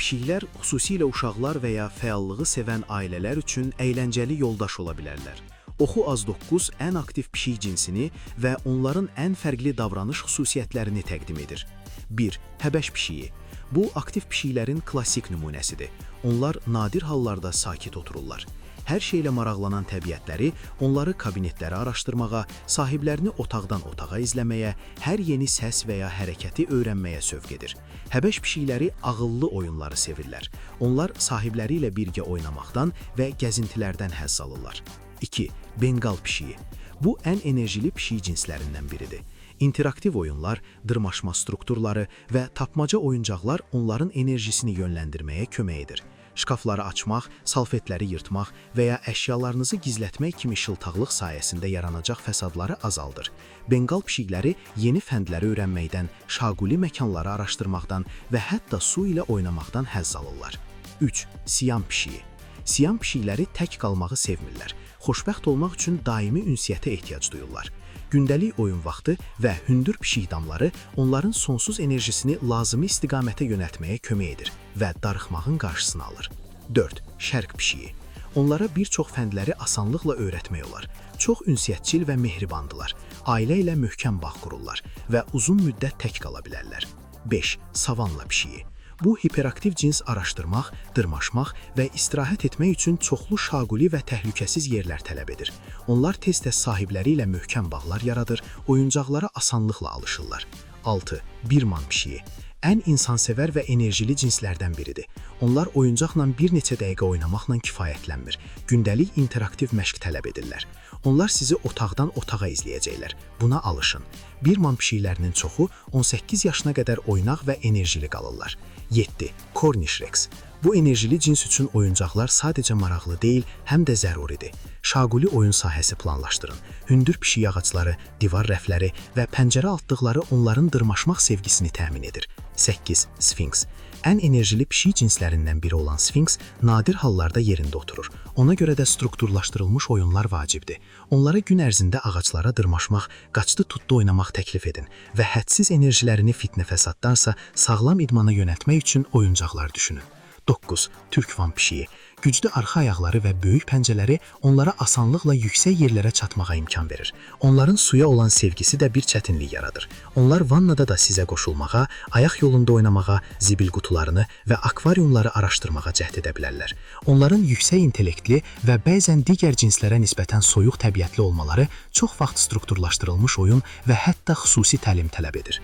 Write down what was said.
Pişiklər xüsusilə uşaqlar və ya fəallığı sevən ailələr üçün əyləncəli yoldaş ola bilərlər. Oxu az 9 ən aktiv pişik cinsini və onların ən fərqli davranış xüsusiyyətlərini təqdim edir. 1. Həbəş pişiyi. Bu, aktiv pişiklərin klassik nümunəsidir. Onlar nadir hallarda sakit otururlar. Hər şeylə maraqlanan təbiətləri onları kabinetləri araşdırmağa, sahiblərini otaqdan otağa izləməyə, hər yeni səs və ya hərəkəti öyrənməyə sövq edir. Həbəş pişikləri ağıllı oyunları sevirlər. Onlar sahibləri ilə birgə oynamaqdan və gəzintilərdən həzz alırlar. 2. Benqal pişiyi. Bu, ən enerjili pişik cinslərindən biridir. İnteraktiv oyunlar, dırmaşma strukturları və tapmaca oyuncaqlar onların enerjisini yönləndirməyə kömək edir. Şkafları açmaq, salfetləri yırtmaq və ya əşyalarınızı gizlətmək kimi şıltaqlıq sayəsində yaranacaq fəsadları azaldır. Benqal pişikləri yeni fəndləri öyrənməkdən, şaquli məkanları araşdırmaqdan və hətta su ilə oynamaqdan həzz alırlar. 3. Siam pişiyi. Siam pişikləri tək qalmağı sevmirlər. Xoşbəxt olmaq üçün daimi ünsiyyətə ehtiyac duyurlar. Gündəlik oyun vaxtı və hündür pişik damları onların sonsuz enerjisini lazımi istiqamətə yönəltməyə kömək edir və darıxmağın qarşısını alır. 4. Şərq pişiyi. Onlara bir çox fəndləri asanlıqla öyrətmək olar. Çox ünsiyyətçil və mehribandılar. Ailə ilə möhkəm bağ qururlar və uzun müddət tək qala bilərlər. 5. Savanna pişiyi. Bu, hiperaktiv cins araşdırmaq, dırmaşmaq və istirahət etmək üçün çoxlu şaquli və təhlükəsiz yerlər tələb edir. Onlar tez-tez sahibləri ilə möhkəm bağlar yaradır, oyuncaqlara asanlıqla alışırlar. 6. Birman pişiyi. Ən insansevər və enerjili cinslərdən biridir. Onlar oyuncaqla bir neçə dəqiqə oynamaqla kifayətlənmir. Gündəlik interaktiv məşq tələb edirlər. Onlar sizi otaqdan otağa izləyəcəklər. Buna alışın. Birman pişiklərinin çoxu 18 yaşına qədər oynaq və enerjili qalırlar. 7. Cornish Rex. Bu enerjili cins üçün oyuncaqlar sadəcə maraqlı deyil, həm də zəruridir. Şaquli oyun sahəsi planlaşdırın. Hündür pişik ağacları, divar rəfləri və pəncərə altlıqları onların dırmaşmaq sevgisini təmin edir. 8. Sfinks. Ən enerjili pişik cinslərindən biri olan Sfinks nadir hallarda yerində oturur. Ona görə də strukturlaşdırılmış oyunlar vacibdir. Onlara gün ərzində ağaclara dırmaşmaq, qaçdı-tutdu oynamaq təklif edin və hədsiz enerjilərini fitnə fəsaddansa sağlam idmana yönəltmək üçün oyuncaqlar düşünün. 9. Türkvan pişiyi. Güclü arxa ayaqları və böyük pəncələri onlara asanlıqla yüksək yerlərə çatmağa imkan verir. Onların suya olan sevgisi də bir çətinlik yaradır. Onlar vannada da sizə qoşulmağa, ayaq yolunda oynamağa, zibil qutularını və akvariumları araşdırmağa cəhd edə bilərlər. Onların yüksək intellektli və bəzən digər cinslərə nisbətən soyuq təbiətli olmaları çox vaxt strukturlaşdırılmış oyun və hətta xüsusi təlim tələb edir.